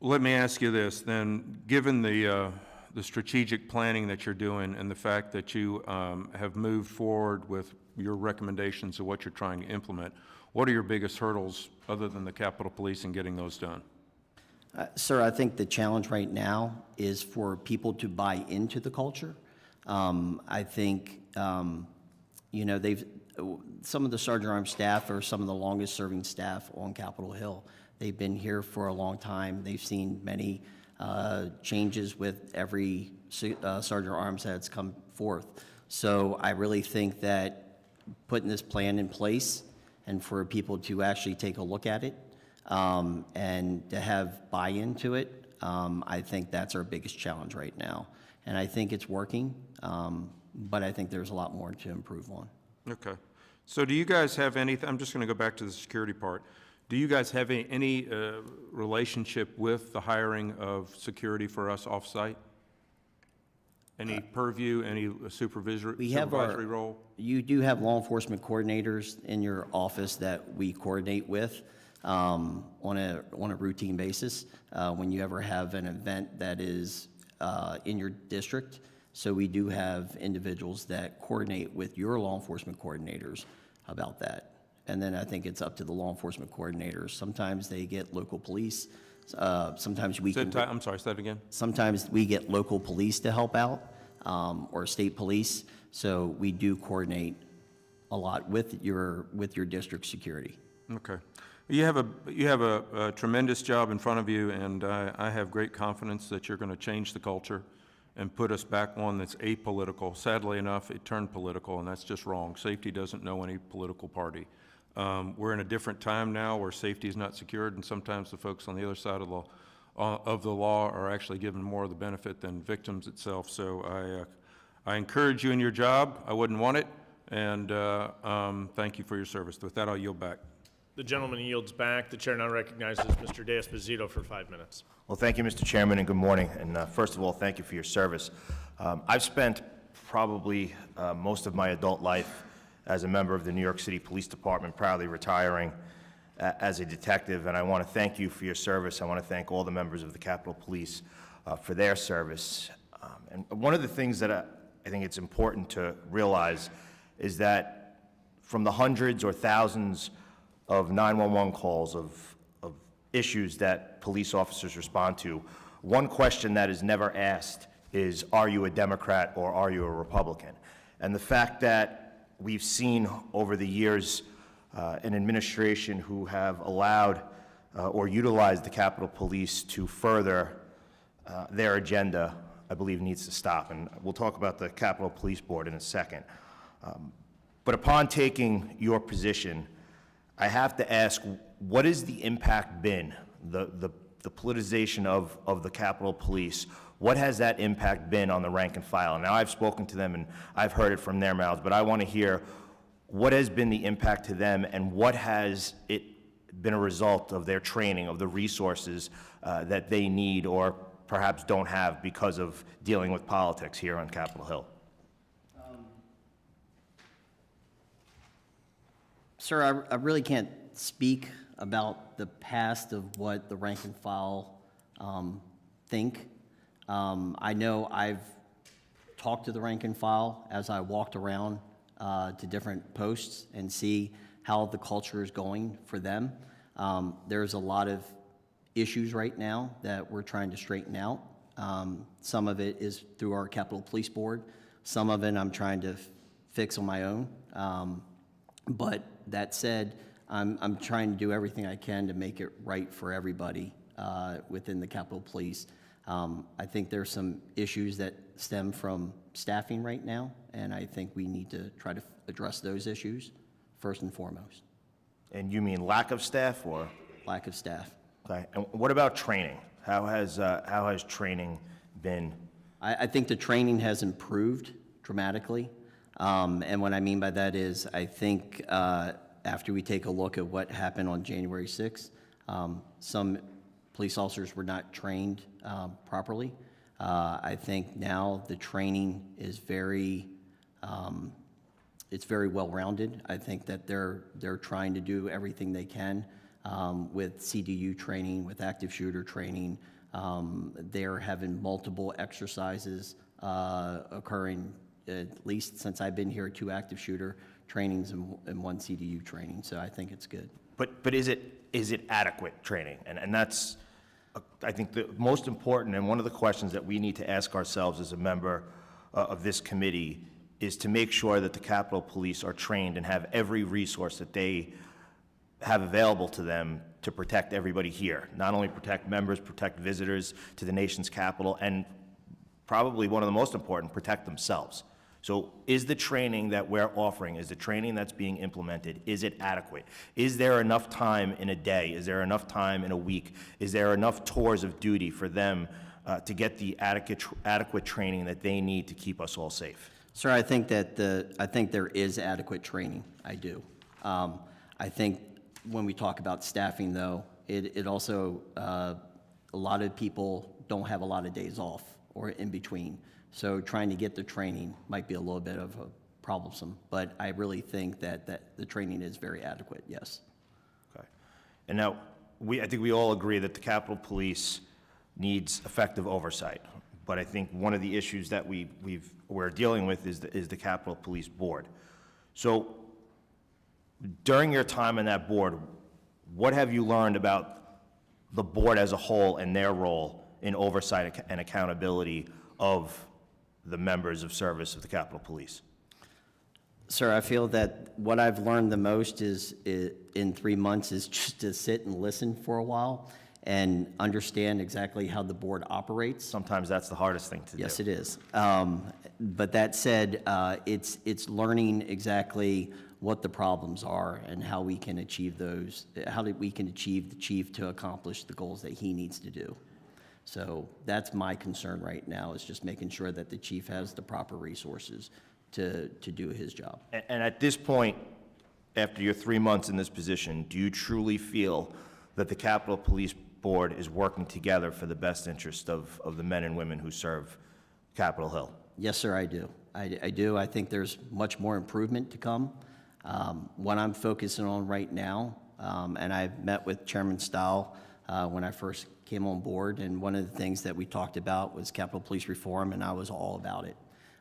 let me ask you this, then, given the strategic planning that you're doing and the fact that you have moved forward with your recommendations of what you're trying to implement, what are your biggest hurdles, other than the Capitol Police, in getting those done? Sir, I think the challenge right now is for people to buy into the culture. I think, you know, some of the Sergeant Arms staff are some of the longest-serving staff on Capitol Hill. They've been here for a long time. They've seen many changes with every Sergeant Arms that's come forth. So I really think that putting this plan in place and for people to actually take a look at it and to have buy-in to it, I think that's our biggest challenge right now. And I think it's working, but I think there's a lot more to improve on. Okay. So do you guys have any, I'm just going to go back to the security part. Do you guys have any relationship with the hiring of security for us off-site? Any purview, any supervisory role? You do have law enforcement coordinators in your office that we coordinate with on a routine basis when you ever have an event that is in your district. So we do have individuals that coordinate with your law enforcement coordinators about that. And then I think it's up to the law enforcement coordinators. Sometimes they get local police. Sometimes we can. I'm sorry, say that again. Sometimes we get local police to help out, or state police. So we do coordinate a lot with your district security. Okay. You have a tremendous job in front of you, and I have great confidence that you're going to change the culture and put us back one that's apolitical. Sadly enough, it turned political, and that's just wrong. Safety doesn't know any political party. We're in a different time now where safety is not secured, and sometimes the folks on the other side of the law are actually given more of the benefit than victims itself. So I encourage you in your job. I wouldn't want it, and thank you for your service. With that, I'll yield back. The gentleman yields back. The chair now recognizes Mr. De-Esposito for 5 minutes. Well, thank you, Mr. Chairman, and good morning. And first of all, thank you for your service. I've spent probably most of my adult life as a member of the New York City Police Department, proudly retiring as a detective, and I want to thank you for your service. I want to thank all the members of the Capitol Police for their service. And one of the things that I think it's important to realize is that from the hundreds or thousands of 911 calls of issues that police officers respond to, one question that is never asked is, are you a Democrat or are you a Republican? And the fact that we've seen over the years an administration who have allowed or utilized the Capitol Police to further their agenda, I believe needs to stop. And we'll talk about the Capitol Police Board in a second. But upon taking your position, I have to ask, what has the impact been, the politicization of the Capitol Police? What has that impact been on the rank and file? Now, I've spoken to them and I've heard it from their mouths, but I want to hear what has been the impact to them and what has it been a result of their training, of the resources that they need or perhaps don't have because of dealing with politics here on Capitol Hill. Sir, I really can't speak about the past of what the rank and file think. I know I've talked to the rank and file as I walked around to different posts and see how the culture is going for them. There's a lot of issues right now that we're trying to straighten out. Some of it is through our Capitol Police Board. Some of it I'm trying to fix on my own. But that said, I'm trying to do everything I can to make it right for everybody within the Capitol Police. I think there's some issues that stem from staffing right now, and I think we need to try to address those issues first and foremost. And you mean lack of staff or? Lack of staff. Okay. And what about training? How has training been? I think the training has improved dramatically. And what I mean by that is I think after we take a look at what happened on January 6th, some police officers were not trained properly. I think now the training is it's very well-rounded. I think that they're trying to do everything they can with CDU training, with active shooter training. They're having multiple exercises occurring, at least since I've been here, 2 active shooter trainings and 1 CDU training, so I think it's good. But is it adequate training? And that's, I think, the most important, and one of the questions that we need to ask ourselves as a member of this committee is to make sure that the Capitol Police are trained and have every resource that they have available to them to protect everybody here. Not only protect members, protect visitors to the nation's capital, and probably one of the most important, protect themselves. So is the training that we're offering, is the training that's being implemented, is it adequate? Is there enough time in a day? Is there enough time in a week? Is there enough tours of duty for them to get the adequate training that they need to keep us all safe? Sir, I think there is adequate training. I do. I think when we talk about staffing, though, it also a lot of people don't have a lot of days off or in between. So trying to get the training might be a little bit of a troublesome, but I really think that the training is very adequate, yes. Okay. And now, I think we all agree that the Capitol Police needs effective oversight. But I think one of the issues that we're dealing with is the Capitol Police Board. So during your time on that board, what have you learned about the board as a whole and their role in oversight and accountability of the members of service of the Capitol Police? Sir, I feel that what I've learned the most is in 3 months is just to sit and listen for a while and understand exactly how the board operates. Sometimes that's the hardest thing to do. Yes, it is. But that said, it's learning exactly what the problems are and how we can achieve those, we can achieve the chief to accomplish the goals that he needs to do. So that's my concern right now, is just making sure that the chief has the proper resources to do his job. And at this point, after your 3 months in this position, do you truly feel that the Capitol Police Board is working together for the best interest of the men and women who serve Capitol Hill? Yes, sir, I do. I do. I think there's much more improvement to come. What I'm focusing on right now, and I've met with Chairman Stahl when I first came on board, and one of the things that we talked about was Capitol Police reform, and I was all about it.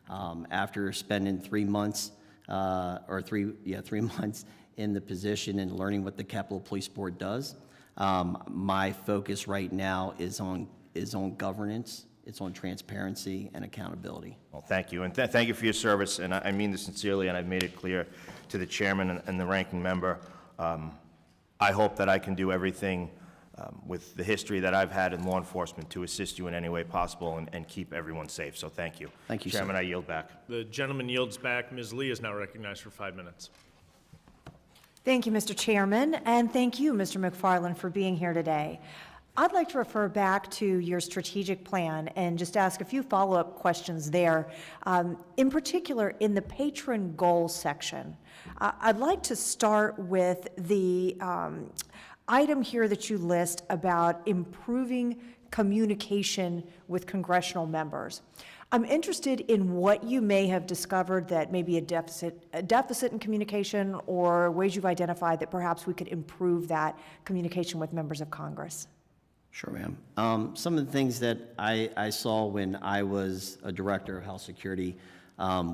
After spending 3 months, 3 months in the position and learning what the Capitol Police Board does, my focus right now is on governance, it's on transparency and accountability. Well, thank you, and thank you for your service, and I mean this sincerely, and I've made it clear to the chairman and the ranking member. I hope that I can do everything with the history that I've had in law enforcement to assist you in any way possible and keep everyone safe, so thank you. Thank you, sir. Chairman, I yield back. The gentleman yields back. Ms. Lee is now recognized for 5 minutes. Thank you, Mr. Chairman, and thank you, Mr. McFarland, for being here today. I'd like to refer back to your strategic plan and just ask a few follow-up questions there. In particular, in the patron goals section, I'd like to start with the item here that you list about improving communication with congressional members. I'm interested in what you may have discovered that may be a deficit in communication, or ways you've identified that perhaps we could improve that communication with members of Congress. Sure, ma'am. Some of the things that I saw when I was a director of House Security,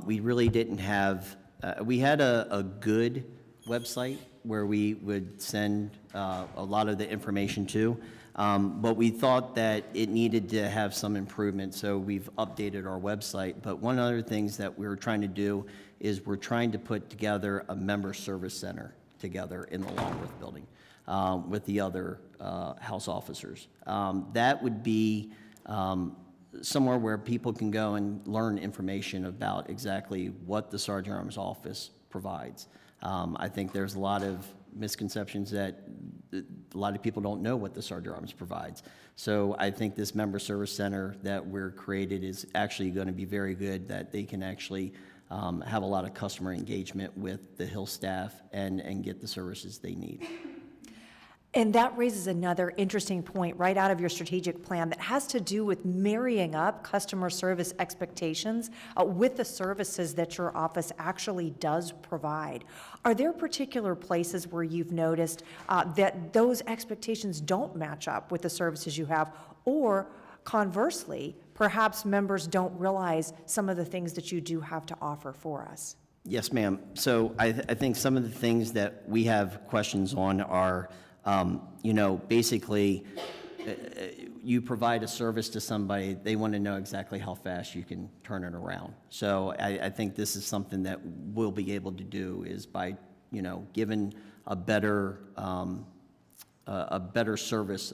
we really didn't have, we had a good website where we would send a lot of the information to, but we thought that it needed to have some improvement, so we've updated our website. But one of the other things that we're trying to do is we're trying to put together a member service center together in the Longworth Building with the other House officers. That would be somewhere where people can go and learn information about exactly what the Sergeant at Arms office provides. I think there's a lot of misconceptions that a lot of people don't know what the Sergeant at Arms provides. So I think this member service center that we're created is actually going to be very good, that they can actually have a lot of customer engagement with the Hill staff and get the services they need. And that raises another interesting point right out of your strategic plan that has to do with marrying up customer service expectations with the services that your office actually does provide. Are there particular places where you've noticed that those expectations don't match up with the services you have, or conversely, perhaps members don't realize some of the things that you do have to offer for us? Yes, ma'am. So I think some of the things that we have questions on are, basically, you provide a service to somebody, they want to know exactly how fast you can turn it around. So I think this is something that we'll be able to do is by, giving a better service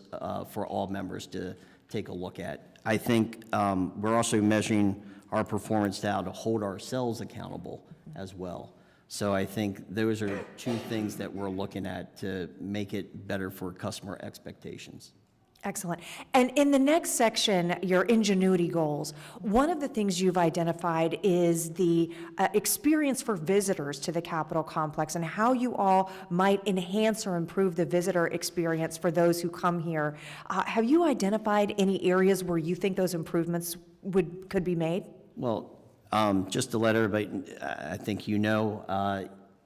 for all members to take a look at. I think we're also measuring our performance now to hold ourselves accountable as well. So I think those are two things that we're looking at to make it better for customer expectations. Excellent. And in the next section, your ingenuity goals, one of the things you've identified is the experience for visitors to the Capitol complex and how you all might enhance or improve the visitor experience for those who come here. Have you identified any areas where you think those improvements could be made? Well, just to let everybody, I think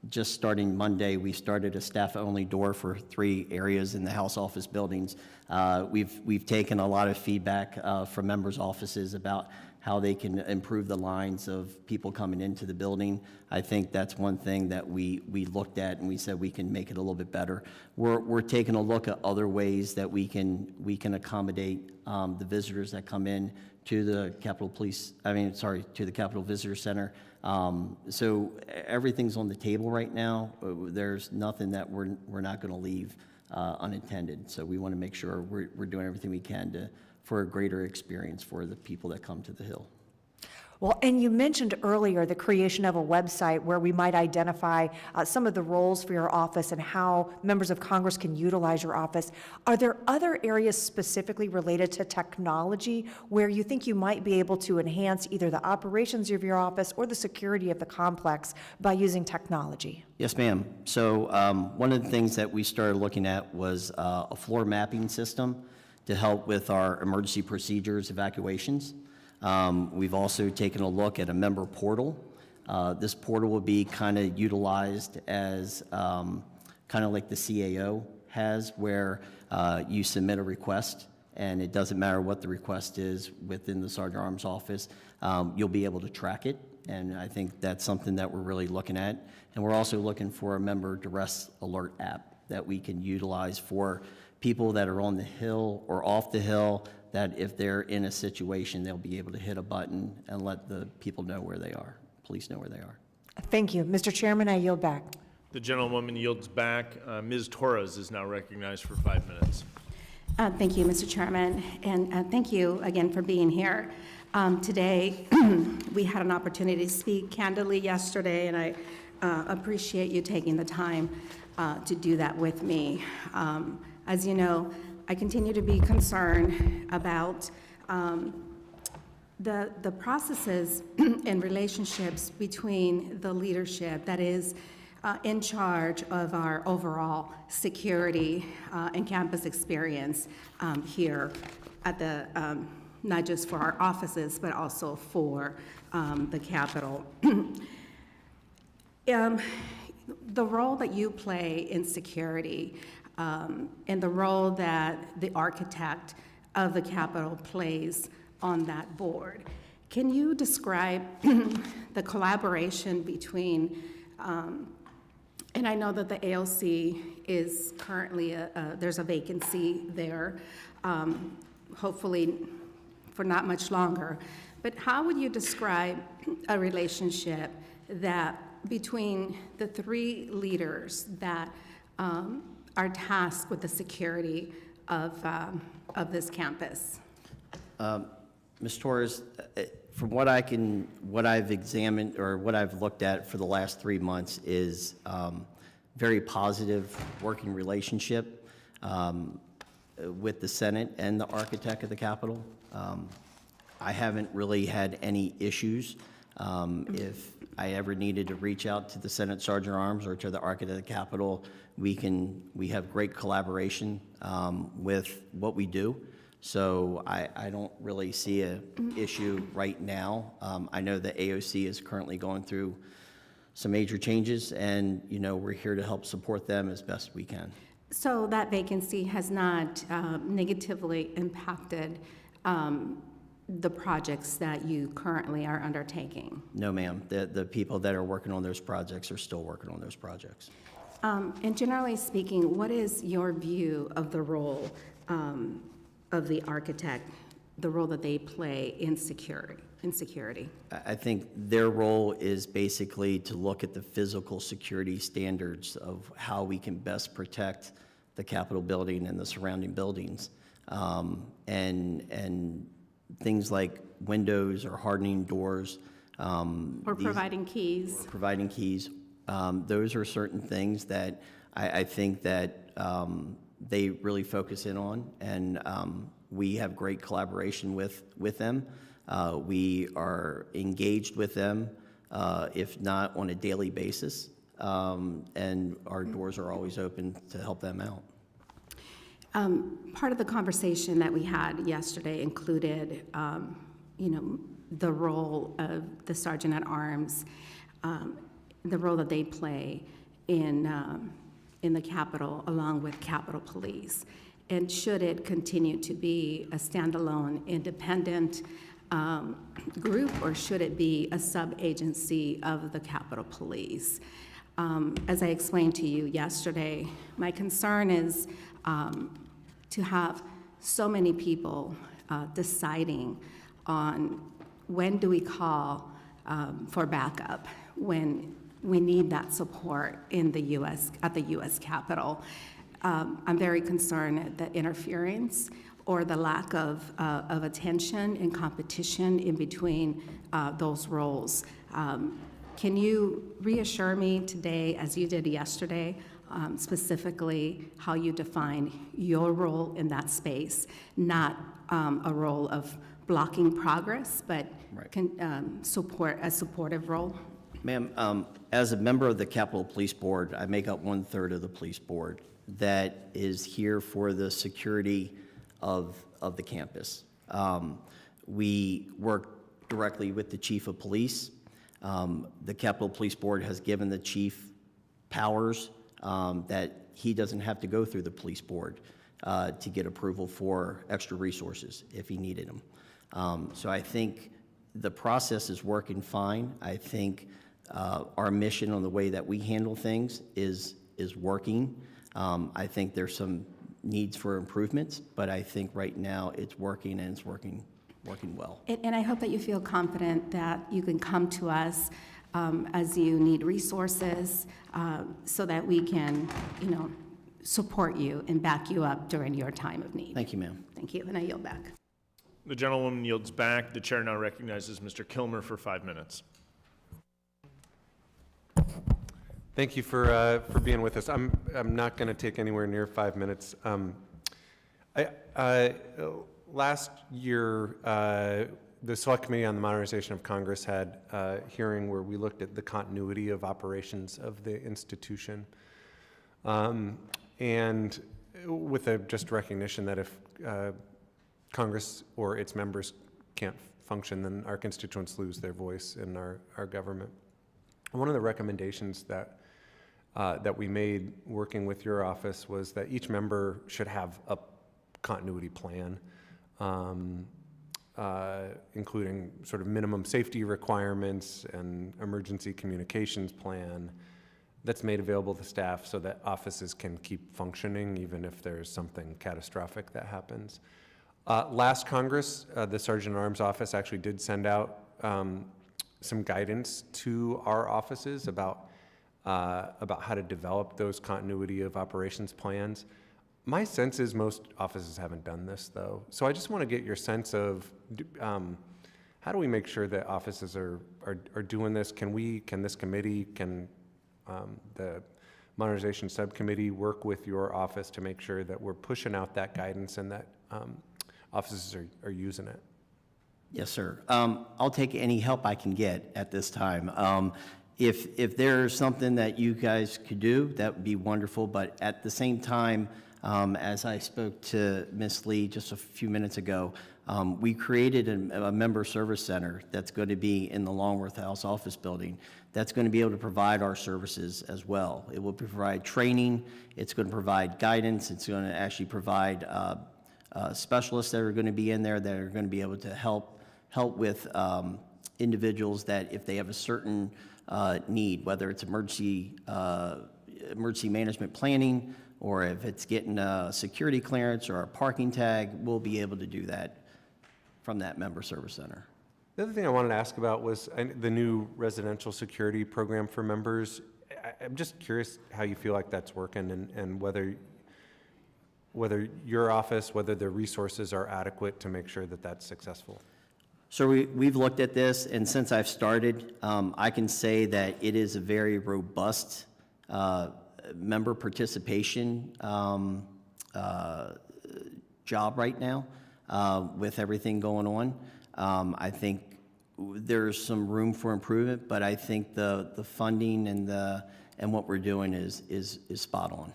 just starting Monday, we started a staff-only door for 3 areas in the House office buildings. We've taken a lot of feedback from members' offices about how they can improve the lines of people coming into the building. I think that's one thing that we looked at and we said we can make it a little bit better. We're taking a look at other ways that we can accommodate the visitors that come in to the to the Capitol Visitor Center. So everything's on the table right now. There's nothing that we're not going to leave unintended. So we want to make sure we're doing everything we can for a greater experience for the people that come to the Hill. Well, and you mentioned earlier the creation of a website where we might identify some of the roles for your office and how members of Congress can utilize your office. Are there other areas specifically related to technology where you think you might be able to enhance either the operations of your office or the security of the complex by using technology? Yes, ma'am. So one of the things that we started looking at was a floor mapping system to help with our emergency procedures evacuations. We've also taken a look at a member portal. This portal will be kind of utilized as kind of like the CAO has, where you submit a request, and it doesn't matter what the request is within the Sergeant at Arms office, you'll be able to track it. And I think that's something that we're really looking at. And we're also looking for a member duress alert app that we can utilize for people that are on the Hill or off the Hill, that if they're in a situation, they'll be able to hit a button and let the people know where they are, police know where they are. Thank you. Mr. Chairman, I yield back. The gentlewoman yields back. Ms. Torres is now recognized for 5 minutes. Thank you, Mr. Chairman, and thank you again for being here. Today, we had an opportunity to speak candidly yesterday, and I appreciate you taking the time to do that with me. As you know, I continue to be concerned about the processes and relationships between the leadership that is in charge of our overall security and campus experience here at the, not just for our offices, but also for the Capitol. The role that you play in security and the role that the architect of the Capitol plays on that board. Can you describe the collaboration between, and I know that the ALC is currently, there's a vacancy there, hopefully for not much longer, but how would you describe a relationship that between the 3 leaders that are tasked with the security of this campus? Ms. Torres, from what I've examined or what I've looked at for the last 3 months is very positive working relationship with the Senate and the architect of the Capitol. I haven't really had any issues If I ever needed to reach out to the Senate Sergeant at Arms or to the Architect of the Capitol, we have great collaboration with what we do. So I don't really see a issue right now. I know the AOC is currently going through some major changes, and we're here to help support them as best we can. So that vacancy has not negatively impacted the projects that you currently are undertaking? No, ma'am. The people that are working on those projects are still working on those projects. And generally speaking, what is your view of the role of the architect, the role that they play in security? I think their role is basically to look at the physical security standards of how we can best protect the Capitol building and the surrounding buildings. And things like windows or hardening doors. Or providing keys? Providing keys. Those are certain things that I think that they really focus in on, and we have great collaboration with them. We are engaged with them, if not on a daily basis, and our doors are always open to help them out. Part of the conversation that we had yesterday included, the role of the Sergeant at Arms, the role that they play in the Capitol, along with Capitol Police. And should it continue to be a standalone, independent group, or should it be a sub-agency of the Capitol Police? As I explained to you yesterday, my concern is to have so many people deciding on when do we call for backup, when we need that support in the U.S., at the U.S. Capitol. I'm very concerned that interference or the lack of attention and competition in between those roles. Can you reassure me today, as you did yesterday, specifically how you define your role in that space, not a role of blocking progress, but a supportive role? Ma'am, as a member of the Capitol Police Board, I make up 1/3 of the police board that is here for the security of the campus. We work directly with the chief of police. The Capitol Police Board has given the chief powers that he doesn't have to go through the police board to get approval for extra resources if he needed them. So I think the process is working fine. I think our mission on the way that we handle things is working. I think there's some needs for improvements, but I think right now it's working, and it's working well. And I hope that you feel confident that you can come to us as you need resources so that we can, support you and back you up during your time of need. Thank you, ma'am. Thank you, and I yield back. The gentlewoman yields back. The chair now recognizes Mr. Kilmer for 5 minutes. Thank you for being with us. I'm not going to take anywhere near 5 minutes. Last year, the Select Committee on the Modernization of Congress had a hearing where we looked at the continuity of operations of the institution, and with a just recognition that if Congress or its members can't function, then our constituents lose their voice in our government. One of the recommendations that we made working with your office was that each member should have a continuity plan, including sort of minimum safety requirements and emergency communications plan that's made available to staff so that offices can keep functioning even if there's something catastrophic that happens. Last Congress, the Sergeant at Arms office actually did send out some guidance to our offices about how to develop those continuity of operations plans. My sense is most offices haven't done this, though. So I just want to get your sense of how do we make sure that offices are doing this? Can this committee, can the Modernization Subcommittee work with your office to make sure that we're pushing out that guidance and that offices are using it? Yes, sir. I'll take any help I can get at this time. If there's something that you guys could do, that would be wonderful, but at the same time, as I spoke to Ms. Lee just a few minutes ago, we created a member service center that's going to be in the Longworth House Office Building that's going to be able to provide our services as well. It will provide training, it's going to provide guidance, it's going to actually provide specialists that are going to be in there that are going to be able to help with individuals that if they have a certain need, whether it's emergency management planning, or if it's getting a security clearance or a parking tag, we'll be able to do that from that member service center. The other thing I wanted to ask about was the new residential security program for members. I'm just curious how you feel like that's working and whether your office, whether the resources are adequate to make sure that that's successful. So we've looked at this, and since I've started, I can say that it is a very robust member participation job right now with everything going on. I think there's some room for improvement, but I think the funding and what we're doing is spot on.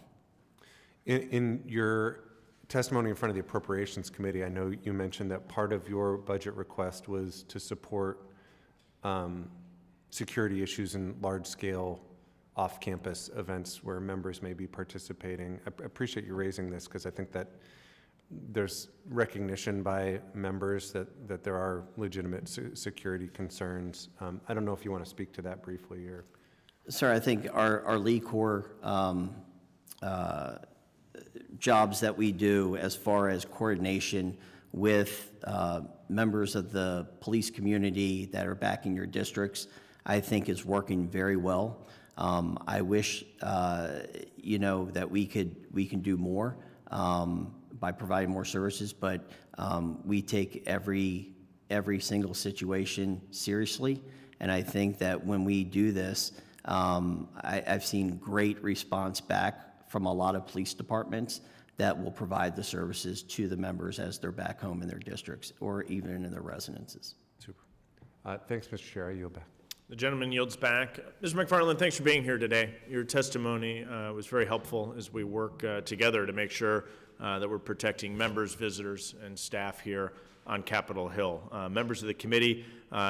In your testimony in front of the Appropriations Committee, I know you mentioned that part of your budget request was to support security issues in large-scale off-campus events where members may be participating. I appreciate you raising this because I think that there's recognition by members that there are legitimate security concerns. I don't know if you want to speak to that briefly or. Sir, I think our Lee Corps jobs that we do as far as coordination with members of the police community that are back in your districts, I think is working very well. I wish, that we can do more by providing more services, but we take every single situation seriously, and I think that when we do this, I've seen great response back from a lot of police departments that will provide the services to the members as they're back home in their districts or even in their residences. Super. Thanks, Mr. Chair. I yield back. The gentleman yields back. Mr. McFarland, thanks for being here today. Your testimony was very helpful as we work together to make sure that we're protecting members, visitors, and staff here on Capitol Hill. Members of the committee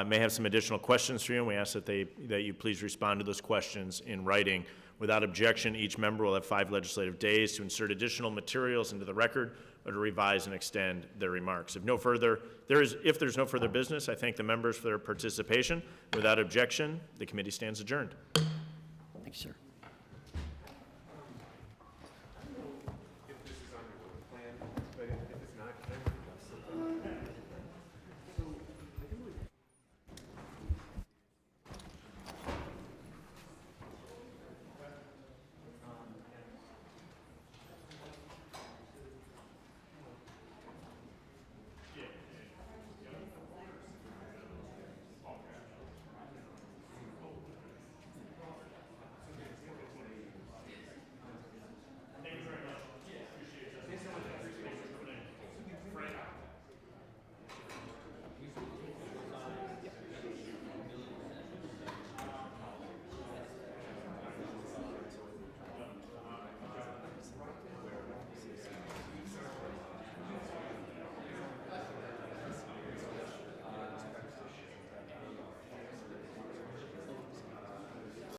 may have some additional questions for you, and we ask that you please respond to those questions in writing. Without objection, each member will have 5 legislative days to insert additional materials into the record or to revise and extend their remarks. If there's no further business, I thank the members for their participation. Without objection, the committee stands adjourned. Thank you, sir.